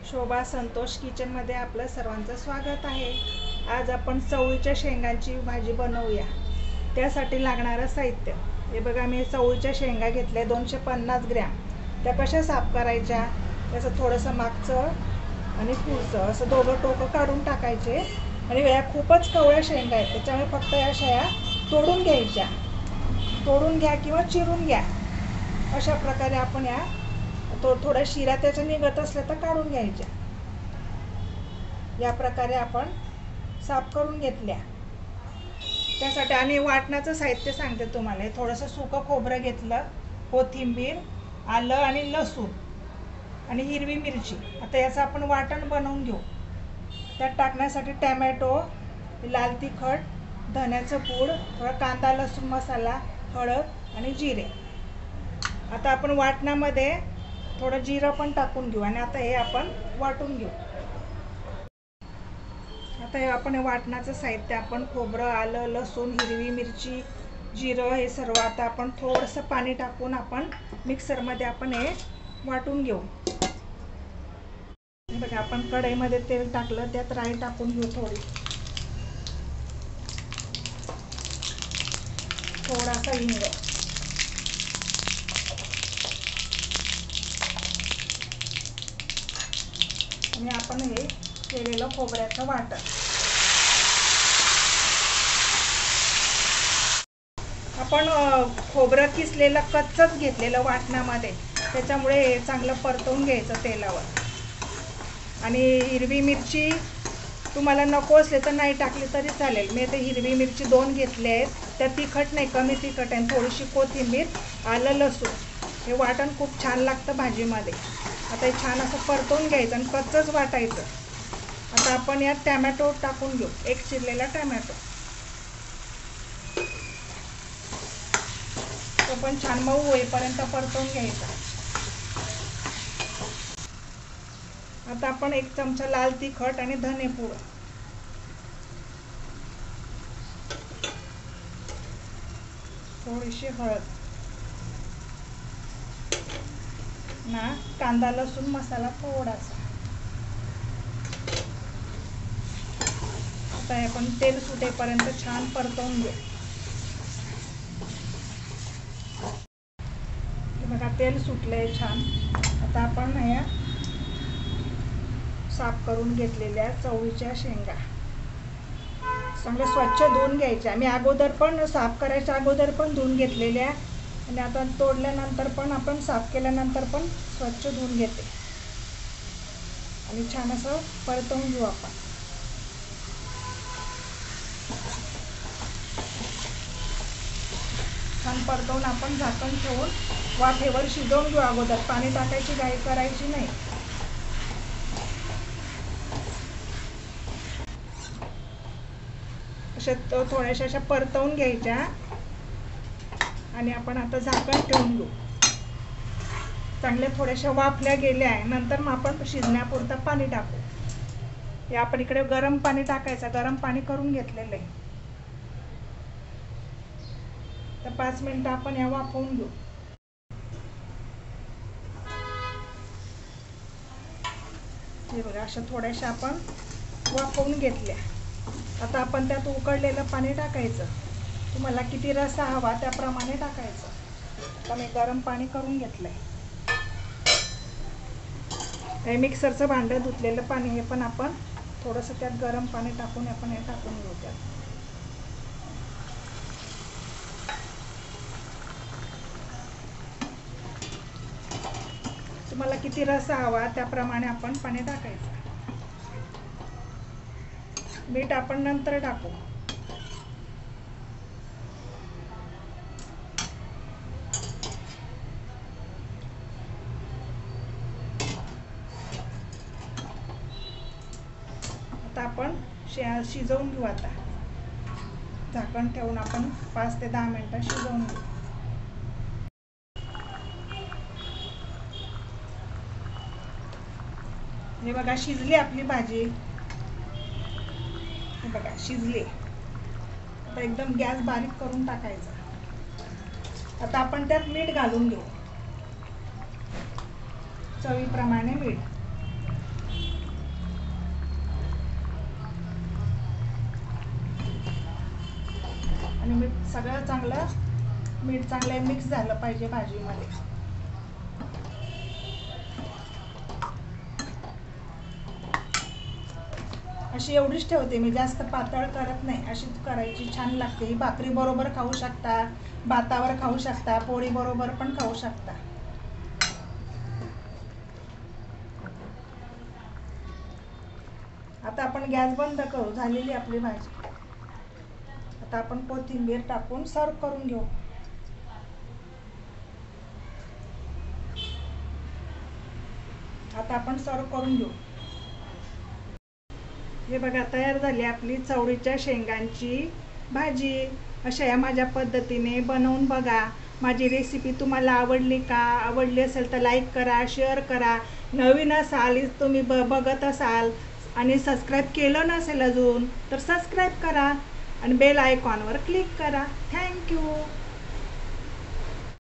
शोभा संतोष किचनमध्ये आपलं सर्वांचं स्वागत आहे। आज आपण चवळीच्या शेंगांची भाजी बनवूया। त्यासाठी लागणारं साहित्य हे बघा, मी चवळीच्या शेंगा घेतल्या 250 ग्रॅम। त्या कशा साफ करायच्या, त्याचं थोडंसं मागचं आणि पुढचं असं दोघं टोकं काढून टाकायचे। आणि या खूपच कवळ्या शेंगा आहेत, त्याच्यामुळे फक्त या शेंगा तोडून घ्यायच्या। तोडून घ्या किंवा चिरून घ्या, अशा प्रकारे आपण या थोड्या शिरा त्याच्या निघत असल्या तर काढून घ्यायच्या। या प्रकारे आपण साफ करून घेतल्या। त्यासाठी आणि वाटणाचं साहित्य सांगते तुम्हाला। थोडंसं सुकं खोबरं घेतलं, कोथिंबीर, आलं आणि लसूण आणि हिरवी मिरची। आता याचं आपण वाटण बनवून घेऊ। त्यात टाकण्यासाठी टॅमॅटो, लाल तिखट, धण्याचं पूड, थोडा कांदा लसूण मसाला, हळद आणि जिरे। आता आपण वाटणामध्ये थोडं जिरं पण टाकून घेऊ आणि आता हे आपण वाटून घेऊ। आता हे आपण वाटणाचं साहित्य आपण खोबरं, आलं, लसूण, हिरवी मिरची, जिरं हे सर्व आता आपण थोडंसं पाणी टाकून आपण मिक्सरमध्ये आपण हे वाटून घेऊ। बघा, आपण कढईमध्ये तेल टाकलं, त्यात राई टाकून घेऊ थोडी, थोडासा हिंग आणि आपण हे केलेलं खोबऱ्याचं वाटण। आपण खोबरं किसलेलं कच्चच घेतलेलं वाटणामध्ये, त्याच्यामुळे हे चांगलं परतवून घ्यायचं तेलावर। आणि हिरवी मिरची तुम्हाला नको असले तर नाही टाकली तरी चालेल। मी ते हिरवी मिरची 2 घेतले आहेत, त्या तिखट नाही, कमी तिखट आहे। थोडीशी कोथिंबीर, आलं, लसूण, हे वाटण खूप छान लागतं भाजीमध्ये। आता हे छान असं परतवून घ्यायचं आणि कच्चंच वाटायचं। आता आपण यात टॅमॅटो टाकून घेऊ, एक चिरलेला टॅमॅटो। तो पण छान मऊ होईपर्यंत परतवून घ्यायचा। आता आपण 1 चमचा लाल तिखट आणि धनेपूड, थोडीशी हळद ना, कांदा लसूण मसाला थोडासा। आता आपण तेल सुटेपर्यंत छान परतवून घेऊ। बघा, तेल सुटलंय छान। आता आपण या साफ करून घेतलेल्या चवळीच्या शेंगा चांगल्या स्वच्छ धुवून घ्यायच्या। मी अगोदर पण साफ करायच्या अगोदर पण धुवून घेतलेल्या आणि आता तोडल्यानंतर पण आपण साफ केल्यानंतर पण स्वच्छ धुवून घेते आणि छान असं परतवून घेऊ आपण। छान परतवून आपण झाकण ठेवून वाफेवर शिजवून घेऊ। अगोदर पाणी टाकायची घाई करायची नाही। अशा थोड्याशा अशा परतवून घ्यायच्या आणि आपण आता झाकण ठेवून घेऊ। चांगल्या थोड्याशा वाफल्या गेल्या आहे, नंतर मग आपण शिजण्यापुरतं पाणी टाकू। हे आपण इकडे गरम पाणी टाकायचं, गरम पाणी करून घेतलेलं आहे। तर 5 मिनिटं आपण या वाफवून घेऊ। हे बघा, अशा थोड्याशा आपण वाफवून घेतल्या। आता आपण त्यात उकळलेलं पाणी टाकायचं। तुम्हाला किती रस्सा हवा त्याप्रमाणे टाकायचं। तर मी गरम पाणी करून घेतलंय। हे मिक्सरचं भांडं धुतलेलं पाणी, हे पण आपण थोडंसं त्यात गरम पाणी टाकून आपण हे टाकून घेऊ त्यात। तुम्हाला किती रस्सा हवा त्याप्रमाणे आपण पाणी टाकायचं। मीठ आपण नंतर टाकू। आता आपण शिजवून घेऊ। आता झाकण ठेवून आपण 5 ते 10 मिनिटं शिजवून घेऊ। हे बघा, शिजली आपली भाजी। हे बघा, शिजली। आता एकदम गॅस बारीक करून टाकायचा। आता आपण त्यात मीठ घालून घेऊ, चवीप्रमाणे मीठ। आणि मीठ सगळं चांगलं मिक्स झालं पाहिजे भाजीमध्ये. अशी एवढीच ठेवते मी, जास्त पातळ करत नाही. अशीच करायची, छान लागते. ही भाकरी बरोबर खाऊ शकता, भातावर खाऊ शकता, पोळी बरोबर पण खाऊ शकता. आता आपण गॅस बंद करू. झालेली आपली भाजी. आता आपण कोथिंबीर टाकून सर्व करून घेऊ. आता आपण सर्व करून घेऊ. हे बघा, तयार झाली आपली चवळीच्या शेंगांची भाजी. अशा या माझ्या पद्धतीने बनवून बघा. माझी रेसिपी तुम्हाला आवडली का? आवडली असेल तर लाईक करा, शेअर करा. नवीन असाल, तुम्ही बघत असाल आणि सबस्क्राईब केलं नसेल अजून तर सबस्क्राईब करा आणि बेल आयकॉनवर क्लिक करा. थँक्यू.